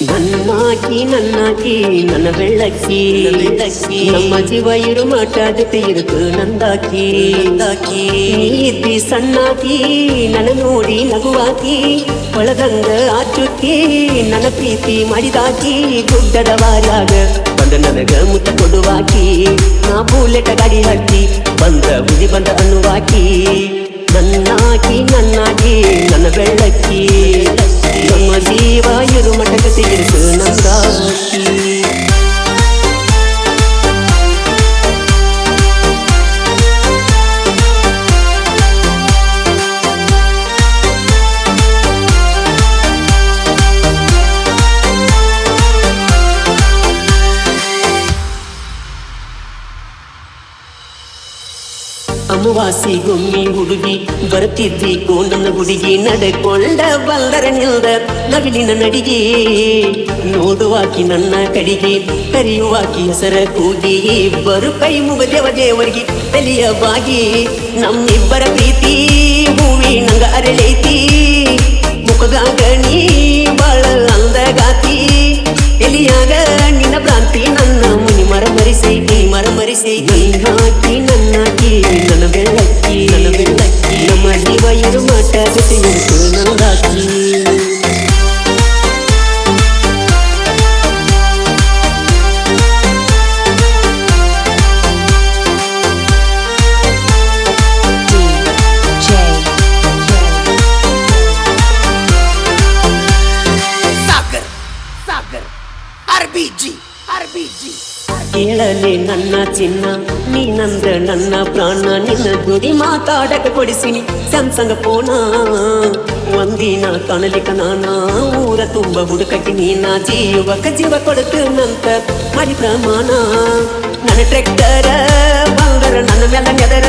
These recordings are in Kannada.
ನನ್ನಾಕಿ ನನ್ನಾಕಿ ನನ್ನ ಬೆಳ್ಳಕ್ಕಿ ನಮ್ಮ ಜೀವ ಇರು ಮಾಟ ಜೊತೆ ಇರುತ್ತು ನಂದಾಕಿ ನೀ ಇದ್ದಿ ಸಣ್ಣಾಕಿ ನನ್ನ ನೋಡಿ ನಗುವಾಕಿ ಒಳಗಂಗ ಆಚುಕ್ಕಿ ನನ್ನ ಪ್ರೀತಿ ಮಾಡಿದಾಕಿ ಗುಡ್ಡದ ವಾರ್ಯಾಗ ಬಂದ ನನಗ ಮುತ್ತ ಕೊಡುವಾಕಿ ನಾ ಬುಲೆಟ ಗಾಡಿ ಹತ್ತಿ ಬಂದ ಬುದ್ಧಿ ಬಂದ ಅನ್ನುವಾಕಿ ನನ್ನಾಕಿ ನನ್ನಾಕಿ ನನ್ನ ಬೆಳ್ಳಕ್ಕಿ ನಮ್ಮ ಜೀವ ಇರು ಮಠಕ್ಕೆ ಸಿಗಿರಿಸು ನಂದಾಕಿ ಅಮವಾಸಿ ಗುಮ್ಮಿ ಹುಡುಗಿ ಬರ್ತಿದ್ದಿ ಗೋಂಡನ ಗುಡಿಗೆ ನಡೆಕೊಂಡ ಬಂದರ ನಿಲ್ದ ನವಿಲಿನ ನಡಿಗೆ ನೋಡುವಾಕಿ ನನ್ನ ಕಡಿಗೆ ಕರೆಯುವಾಕಿ ಹೆಸರ ಕೂಗಿ ಇಬ್ಬರು ಕೈ ಮುಗದೇವ ದೇವರಿಗೆ ತಲೆಯ ಬಾಗಿ ನಮ್ಮಿಬ್ಬರ ಪ್ರೀತಿ ಹೂವಿ ನಂಗ ಅರಳೈತಿ ಮುಖದಾಗ ನೀ ಬಾಳ ಅಂದಗಾತಿ ಎಲಿಯಾಗ ನಿನ್ನ ಭ್ರಾಂತಿ ನನ್ನ ಮುನಿ ಮರಮರಿಸೈತಿ ನನ್ನಾಕಿ ನನ್ನಾಕಿ ನನ್ನ ಬೆಳ್ಳಕ್ಕಿ ನಮ್ಮ ಜೀವ ಇರು ಮಾಟ ಜೊತೆ ಇರುತ್ತು ನಂದಾಕಿ ಕೇಳಲೆ ನನ್ನ ಚಿನ್ನ ನೀನಂದ ನನ್ನ ಪ್ರಾಣ ನಿನ್ನ ದುಡಿ ಮಾತಾಡಕ ಕೊಡಿಸಿನಿ ಸ್ಯಾಮ್ಸಂಗ್ ಫೋನ ಒಂದಿನ ಕಾಣಲಿಕ್ಕ ನಾನ ಊರ ತುಂಬ ಹುಡುಕಕ್ಕೆ ನೀನ ಜೀವ ಕೊಡುತ್ತ ನಂತ ಮಾಡಿ ಪ್ರಮಾಣ ನನ್ನ ಟ್ರ್ಯಾಕ್ಟರ ಬಂದರ ನನ್ನ ಮೇಲೆ ನೆದರ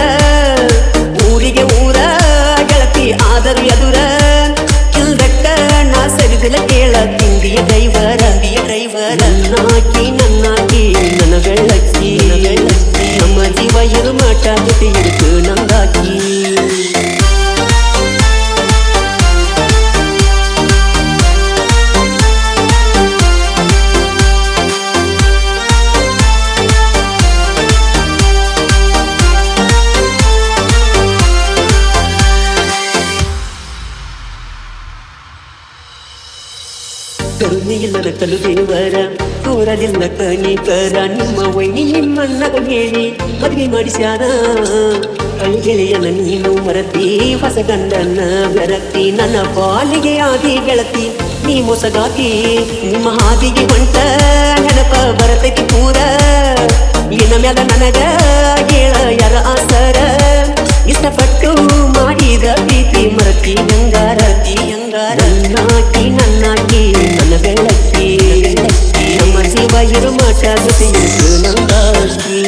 ಊರಿಗೆ ಊರ ಗೆಳತಿ ಆದರೂ ಎದುರ ಇಲ್ದಕ್ಕ ನಾ ಸರಿದಿಲ್ಲ ಕೇಳ ತಿಂದಿಯ ಡ್ರೈವರ ನನ್ನಾಕಿ ನನ್ನಾಕಿ ನನ್ನ ಬೆಳ್ಳಕ್ಕಿ ನಮ್ಮ ಜೀವ ಇರು ಮಾಟ ಜೊತೆ ಇರುತ್ತು ನಂದಾಕಿ ಕರುಣೆಯಿಲ್ಲದ ಕಲು ದೇವರ ತೋರಲಿಲ್ಲ ಕನಿಕರ ನಿಮ್ಮ ವೈನಿ ನಿಮ್ಮಣ್ಣಗ ಹೇಳಿ ಮದುವೆ ಮಾಡಿಸ್ಯಾರ ಗೆಳೆಯನ ನೀನು ಮರತಿ ಹೊಸ ಗಂಡನ ಬೆರತಿ ನನ್ನ ಬಾಲಿಗೆ ಆದಿ ಗೆಳತಿ ನೀ ಮೊಸಗಾತಿ ನಿಮ್ಮ ಹಾದಿಗೆ ಹೊಂಟ ನೆನಪ ಬರತೈತಿ ಪೂರ ಇನ್ನ ಮ್ಯಾಲ ನನಗ ಗೆಳೆಯರ ಆಸರ ಇಷ್ಟಪಟ್ಟು ಮಾಡಿದ ಪ್ರೀತಿ ಮರತಿ ಹಂಗಾರತಿ ನನ್ನಾಕಿ ನನ್ನಾಕಿ ನನ್ನ ಬೆಳ್ಳಕ್ಕಿ ನಮ್ಮ ಜೀವ ಇರು ಮಾಟ ಜೊತೆ ಇರುತ್ತು ನಂದಾಕಿ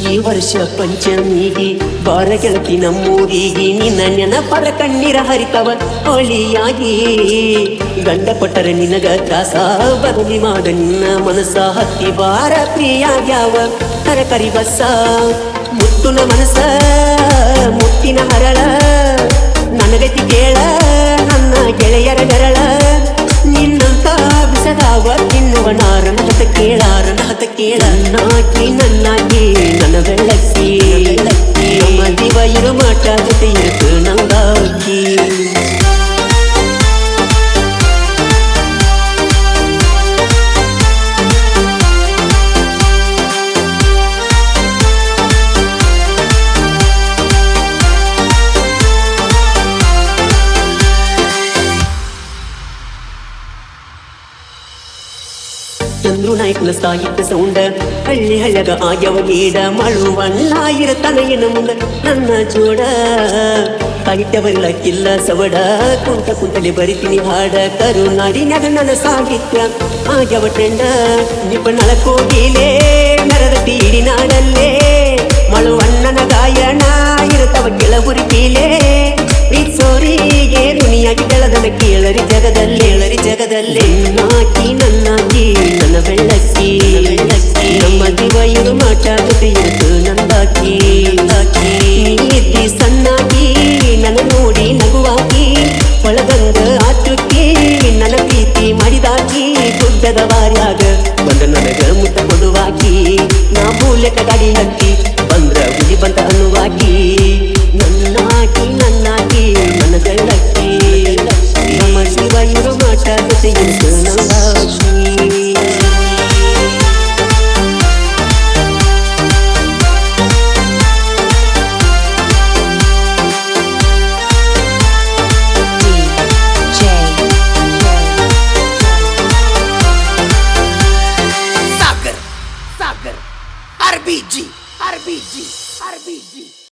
ಈ ವರ್ಷ ಪಂಚಮಿಗೆ ಬಾರ ಗೆಳತಿ ನಮ್ಮೂರಿಗೆ ನಿನ್ನ ನೆನಪರ ಕಣ್ಣೀರ ಹರಿತವ ಹೊಳಿಯಾಗಿ ಗಂಡ ಕೊಟ್ಟರೆ ನಿನಗ ತ್ರಾಸ ಬದಲಿ ಮಾಡ ನಿನ್ನ ಮನಸ್ಸ ಹತ್ತಿ ಬಾರ ಪ್ರಿಯಾಗ್ಯಾವ ತರಕಾರಿ ಬಸ್ಸ ಮುತ್ತುನ ಮನಸ್ಸ ಮುತ್ತಿನ ಹರಳ ನನಗತಿ ಕೇಳ ನನ್ನ ಗೆಳೆಯರ ಗರಳ ನಿನ್ನಂತ ಬಿಸದಾವ ತಿನ್ನುವ ನಾರನ ಹತ ಕೇಳ ನನ್ನಾಕಿ ನನ್ನಾಕಿ ನನ್ನ ಬೆಳ್ಳಕ್ಕಿ ನಮ್ಮ ಜೀವ ಇರು ಮಾಟ ಜೊತೆ ಇರುತ್ತು ನಂದಾಕಿ ಚಂದ್ರು ನಾಯ್ಕನ ಸಾಹಿತ್ಯ ಸೌಂಡ ಹಳ್ಳಿ ಹಳ್ಳಗ ಆಗ್ಯವ ಗೀಡ ಮಳುವಣ್ಣ ಇರತನ ಎನ್ನ ಮುಂದ ನನ್ನ ಜೋಡ ಸಾಹಿತ್ಯ ಬರಲಕ್ಕಿಲ್ಲ ಸವಡ ಕುಂತಲಿ ಬರಿತೀನಿ ಹಾಡ ಕರುನಾಡಿನ್ಯಾಗ ನನ್ನ ಸಾಹಿತ್ಯ ಆಗ್ಯವ ಟ್ರೆಂಡ ನಿಪುಣಳ ಕೋಗಿಲೆ ನರದ ತೀಡಿ ನಾಡಲ್ಲೇ ಮಳುವಣ್ಣನ ಗಾಯನ ಇರುತ್ತವ ಗೆಳ ಉರಿ ಪೀಲೆ ಪ್ರೀತ್ಸೋರಿಗೆ ಋಣಿಯಾಗಿ ಬೆಳೆದನ ಕೇಳರಿ ಜಗದಲ್ಲಿ ನಾಕಿ ನನ್ನಾಕಿ ನನ್ನ ಬೆಳ್ಳಕ್ಕಿ ನಮ್ಮ ಜೀವ ಇರು ಮಾಟ ಜೊತೆ ಇರುತ್ತು ನಂದಾಕಿ ನೀತಿ ಸಣ್ಣಾಗಿ ನನ್ನ ನೋಡಿ ನಗುವಾಗಿ ಒಳಗಂಗ ಆಚುಕ್ಕಿ ನನ್ನ ಪ್ರೀತಿ ಮಾಡಿದಾಕಿ ಗುಡ್ಡದ ವಾರ್ಯಾಗ ಬಂದ ನನಗ ಮುಟ್ಟ ಕೊಡುವಾಕಿ ನಾ ಮೂಲೆಕ ಗಾಡಿ ಹಕ್ಕಿ ಬಂದ್ರ ಹುಲಿ ಬಂತ ಅನ್ನುವಾಕಿ ನನ್ನಾಕಿ ನನ್ನ ಬೆಳ್ಳಕ್ಕಿ ನಮ್ಮ ಶಿವ ಇರು ಮಾಟ ಜೊತೆ ಇರುತ್ತು ನಂದಾಕಿ Sagar, RBG.